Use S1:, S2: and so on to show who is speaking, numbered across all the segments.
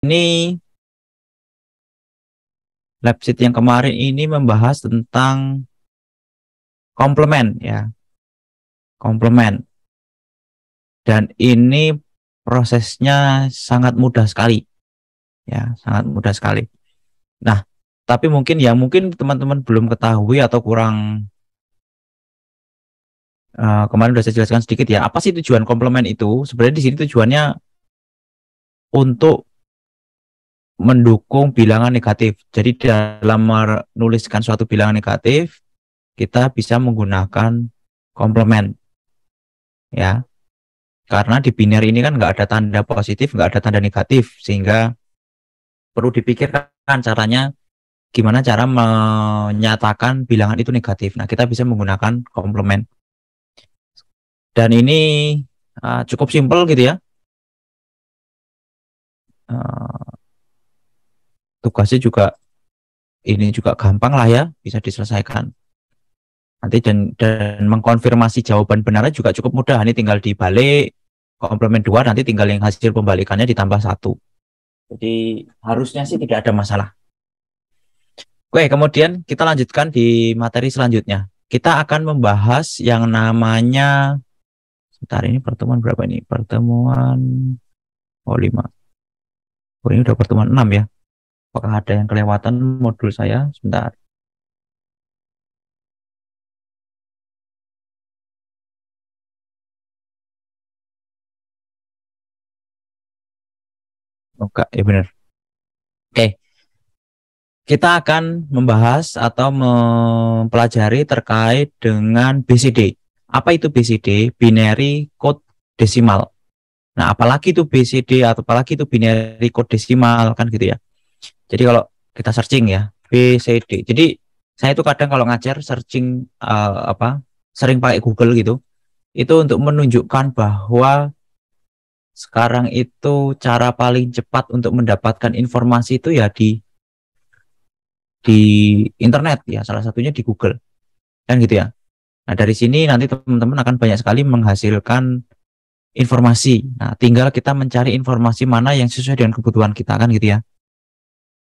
S1: ini lab sheet yang kemarin ini membahas tentang komplement ya, komplement. Dan ini prosesnya sangat mudah sekali ya, sangat mudah sekali. Nah, tapi mungkin teman-teman belum ketahui atau kurang kemarin sudah saya jelaskan sedikit ya. Apa sih tujuan komplement itu? Sebenarnya di sini tujuannya untuk mendukung bilangan negatif. Jadi dalam menuliskan suatu bilangan negatif, kita bisa menggunakan komplement ya. Karena di biner ini kan nggak ada tanda positif, nggak ada tanda negatif, sehingga perlu dipikirkan caranya gimana cara menyatakan bilangan itu negatif. Nah, kita bisa menggunakan komplement. Dan ini cukup simpel gitu ya. Tugasnya juga ini juga gampang lah ya, bisa diselesaikan. Nanti dan mengkonfirmasi jawaban benarnya juga cukup mudah. Ini tinggal dibalik komplement 2, nanti tinggal yang hasil pembalikannya ditambah 1. Jadi harusnya sih tidak ada masalah. Oke, kemudian kita lanjutkan di materi selanjutnya. Kita akan membahas yang namanya, sebentar, ini pertemuan berapa ini? Pertemuan 5. Oh, ini udah pertemuan 6 ya. Apakah ada yang kelewatan modul saya? Sebentar. Enggak, ya benar. Oke. Kita akan membahas atau mempelajari terkait dengan BCD. Apa itu BCD? Binary Code Decimal. Nah, apalagi itu BCD atau apalagi itu binary code decimal kan gitu ya. Jadi kalau kita searching ya, BCD. Jadi saya itu kadang kalau ngajar searching sering pakai Google gitu. Itu untuk menunjukkan bahwa sekarang itu cara paling cepat untuk mendapatkan informasi itu ya di internet ya, salah satunya di Google. Kan gitu ya. Nah, dari sini nanti teman-teman akan banyak sekali menghasilkan informasi. Nah, tinggal kita mencari informasi mana yang sesuai dengan kebutuhan kita kan gitu ya.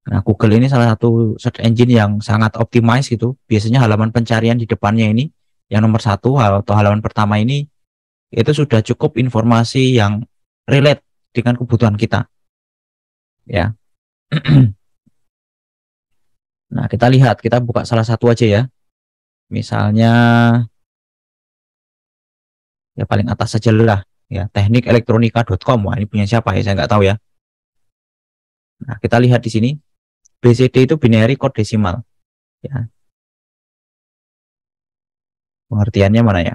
S1: Nah, Google ini salah satu search engine yang sangat optimize gitu. Biasanya halaman pencarian di depannya ini, yang nomor 1 atau halaman pertama ini, itu sudah cukup informasi yang relate dengan kebutuhan kita. Ya. Nah, kita lihat, kita buka salah satu aja ya. Misalnya, ya paling atas saja lah. Ya, teknikelektronika.com. Wah, ini punya siapa ya? Saya nggak tahu ya. Nah, kita lihat di sini. BCD itu binary code decimal. Ya, pengertiannya mana ya?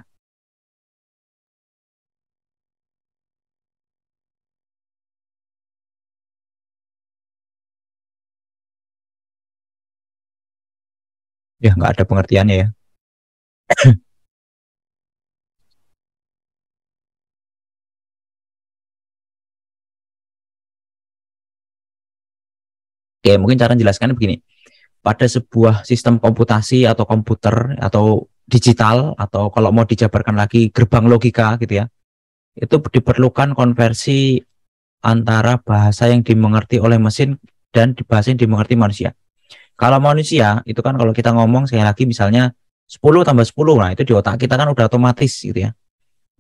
S1: Ya, nggak ada pengertiannya ya. Oke, mungkin cara menjelaskannya begini. Pada sebuah sistem komputasi atau komputer atau digital, atau kalau mau dijabarkan lagi gerbang logika gitu ya, itu diperlukan konversi antara bahasa yang dimengerti oleh mesin dan bahasa yang dimengerti manusia. Kalau manusia itu kan kalau kita ngomong sekali lagi misalnya 10 tambah 10, nah itu di otak kita kan udah otomatis gitu ya.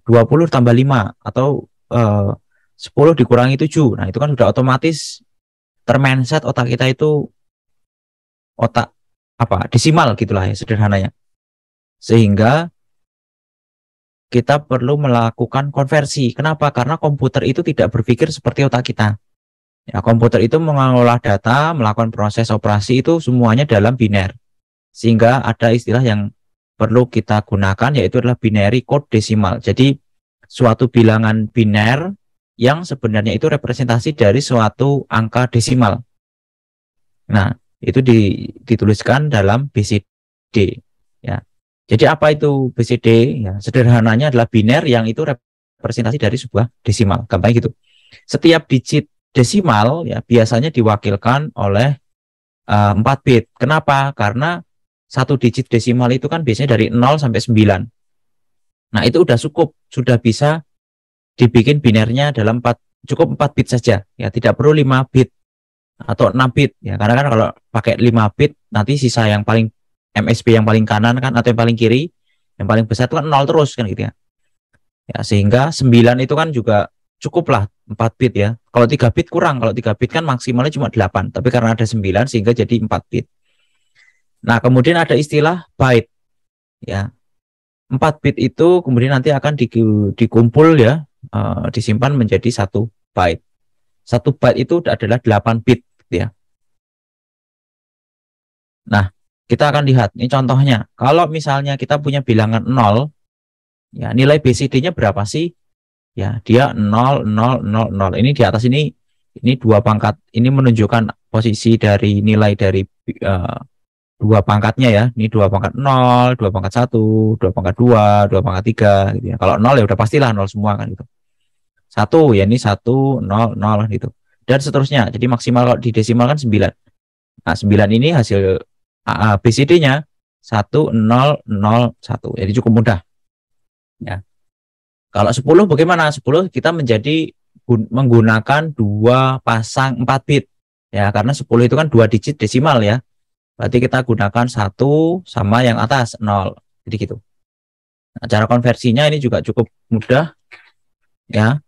S1: 20 tambah 5 atau 10 dikurangi 7, nah itu kan sudah otomatis termindset otak kita itu otak desimal gitulah ya sederhananya. Sehingga kita perlu melakukan konversi. Kenapa? Karena komputer itu tidak berpikir seperti otak kita. Ya, komputer itu mengolah data, melakukan proses operasi itu semuanya dalam biner. Sehingga ada istilah yang perlu kita gunakan yaitu adalah binary code decimal. Jadi suatu bilangan biner yang sebenarnya itu representasi dari suatu angka desimal. Nah, itu dituliskan dalam BCD ya. Jadi apa itu BCD? Ya, sederhananya adalah biner yang itu representasi dari sebuah desimal. Gampang gitu. Setiap digit desimal ya biasanya diwakilkan oleh 4 bit. Kenapa? Karena satu digit desimal itu kan biasanya dari 0 sampai 9. Nah, itu udah cukup, sudah bisa dibikin binernya dalam cukup 4 bit saja. Ya, tidak perlu 5 bit. atau 6 bit ya. Karena kan kalau pakai 5 bit nanti sisa yang paling MSB yang paling kanan kan atau yang paling kiri, yang paling besar itu kan 0 terus kan gitu ya. Ya, sehingga 9 itu kan juga cukup lah 4 bit ya. Kalau 3 bit kurang, kalau 3 bit kan maksimalnya cuma 8, tapi karena ada 9 sehingga jadi 4 bit. Nah, kemudian ada istilah byte ya. 4 bit itu kemudian nanti akan dikumpul ya, disimpan menjadi 1 byte. 1 byte itu adalah 8 bit ya. Nah, kita akan lihat ini contohnya. Kalau misalnya kita punya bilangan 0 ya, nilai BCD-nya berapa sih? Ya, dia 0 0 0 0. Ini di atas ini 2 pangkat. Ini menunjukkan posisi dari nilai dari 2 pangkatnya ya. Ini 2 pangkat 0, 2 pangkat 1, 2 pangkat 2, 2 pangkat 3 gitu ya. Kalau 0 ya udah pastilah 0 semua kan gitu. 1 ya ini 1 0 0 gitu. Dan seterusnya. Jadi maksimal kalau di desimal kan 9. Nah, 9 ini hasil BCD-nya 1 0 0 1. Jadi cukup mudah. Ya. Kalau 10 bagaimana? 10 kita menggunakan 2 pasang 4 bit. Ya, karena 10 itu kan 2 digit desimal ya. Berarti kita gunakan 1 sama yang atas 0. Jadi gitu. Nah, cara konversinya ini juga cukup mudah ya.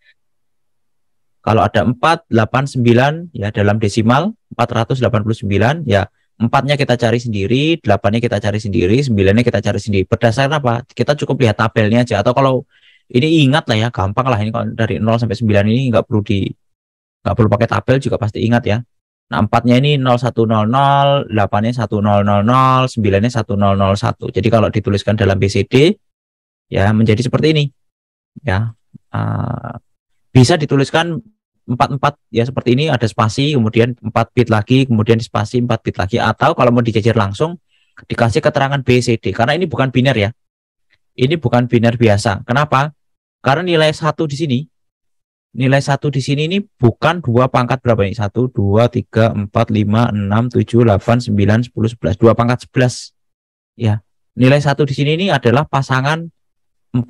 S1: Kalau ada 4, 8, 9 ya dalam desimal 489 ya, 4-nya kita cari sendiri, 8-nya kita cari sendiri, 9-nya kita cari sendiri. Berdasarkan apa? Kita cukup lihat tabelnya aja, atau kalau ini ingat lah ya, gampang lah ini kalau dari 0 sampai 9 ini nggak perlu pakai tabel juga pasti ingat ya. Nah, 4-nya ini 0100, 8-nya 1000, 9-nya 1001. Jadi kalau dituliskan dalam BCD ya menjadi seperti ini ya. Bisa dituliskan 44 ya seperti ini, ada spasi, kemudian 4 bit lagi, kemudian spasi 4 bit lagi, atau kalau mau dijajar langsung dikasih keterangan BCD, karena ini bukan biner ya. Ini bukan biner biasa. Kenapa? Karena nilai 1 di sini, nilai 1 di sini ini bukan 2 pangkat berapa ini? 1 2 3 4 5 6 7 8 9 10 11, 2 pangkat 11. Ya. Nilai 1 di sini ini adalah pasangan 4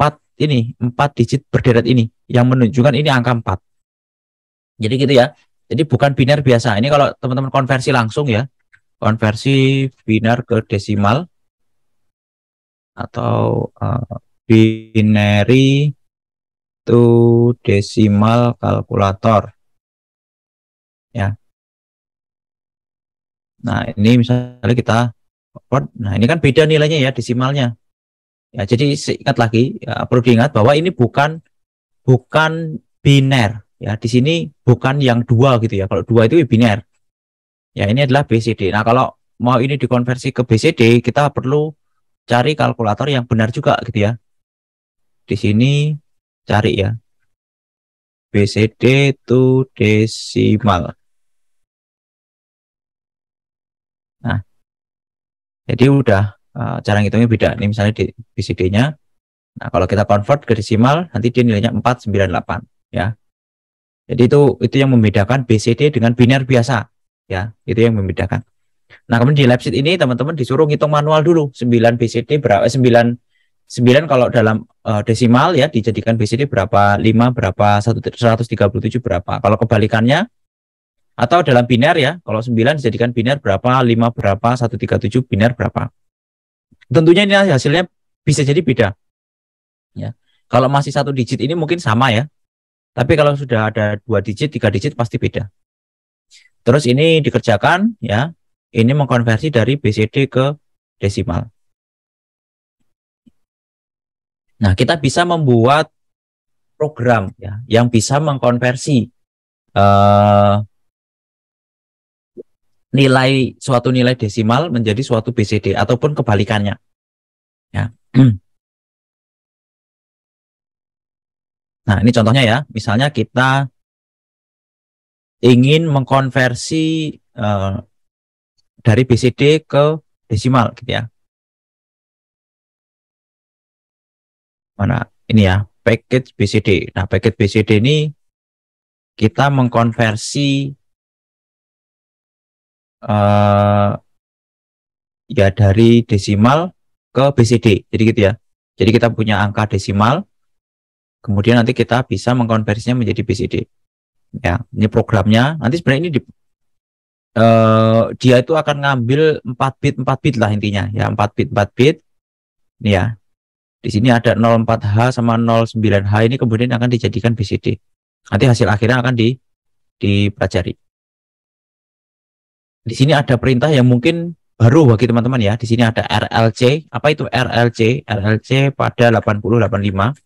S1: digit berderet ini yang menunjukkan ini angka 4. Jadi gitu ya. Jadi bukan biner biasa. Ini kalau teman-teman konversi langsung ya. Konversi biner ke desimal atau binary to decimal kalkulator. Ya. Nah, ini misalnya kita ini kan beda nilainya ya desimalnya. Ya, jadi ingat lagi ya, perlu diingat bahwa ini bukan biner. Ya, di sini bukan yang 2 gitu ya. Kalau 2 itu biner. Ya, ini adalah BCD. Nah, kalau mau ini dikonversi ke BCD, kita perlu cari kalkulator yang benar juga gitu ya. Di sini cari ya. BCD to decimal. Nah, jadi udah cara ngitungnya beda. Ini misalnya di BCD-nya. Nah, kalau kita convert ke desimal, nanti dia nilainya 498 ya. Jadi itu yang membedakan BCD dengan biner biasa ya, itu yang membedakan. Nah, kemudian di lab sheet ini teman-teman disuruh ngitung manual dulu 9 BCD berapa, 9 kalau dalam desimal ya dijadikan BCD berapa, 5 berapa, 137 berapa. Kalau kebalikannya atau dalam biner ya, kalau 9 dijadikan biner berapa, 5 berapa, 137 biner berapa. Tentunya ini hasilnya bisa jadi beda. Ya. Kalau masih 1 digit ini mungkin sama ya. Tapi kalau sudah ada 2 digit, 3 digit pasti beda. Terus ini dikerjakan ya. Ini mengkonversi dari BCD ke desimal. Nah, kita bisa membuat program ya yang bisa mengkonversi suatu nilai desimal menjadi suatu BCD ataupun kebalikannya. Ya. Nah, ini contohnya ya. Misalnya kita ingin mengkonversi dari BCD ke desimal gitu ya. Mana ini ya, package BCD. Nah, package BCD ini kita mengkonversi ya dari desimal ke BCD. Jadi gitu ya. Jadi kita punya angka desimal, kemudian nanti kita bisa mengkonversinya menjadi BCD. Ya, ini programnya. Nanti sebenarnya ini dia itu akan ngambil 4 bit lah intinya ya, 4 bit. Ini ya. Di sini ada 04H sama 09H, ini kemudian akan dijadikan BCD. Nanti hasil akhirnya akan dipelajari. Di sini ada perintah yang mungkin baru bagi teman-teman ya. Di sini ada RLC. Apa itu RLC? RLC pada 8085.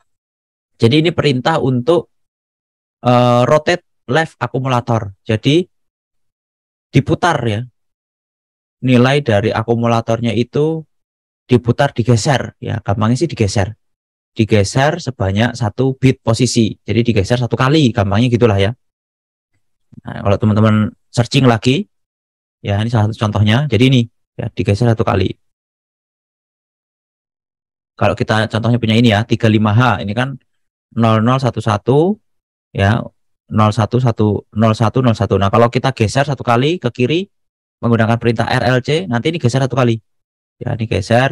S1: Jadi ini perintah untuk rotate left akumulator. Jadi diputar ya. Nilai dari akumulatornya itu diputar, digeser ya. Gampangnya sih digeser. Digeser sebanyak 1 bit posisi. Jadi digeser 1 kali, gampangnya gitulah ya. Nah, kalau teman-teman searching lagi, ya ini salah satu contohnya. Jadi ini ya digeser 1 kali. Kalau kita contohnya punya ini ya 35H, ini kan 0011 ya 0101. Nah, kalau kita geser 1 kali ke kiri menggunakan perintah RLC, nanti ini geser 1 kali. Ya, ini geser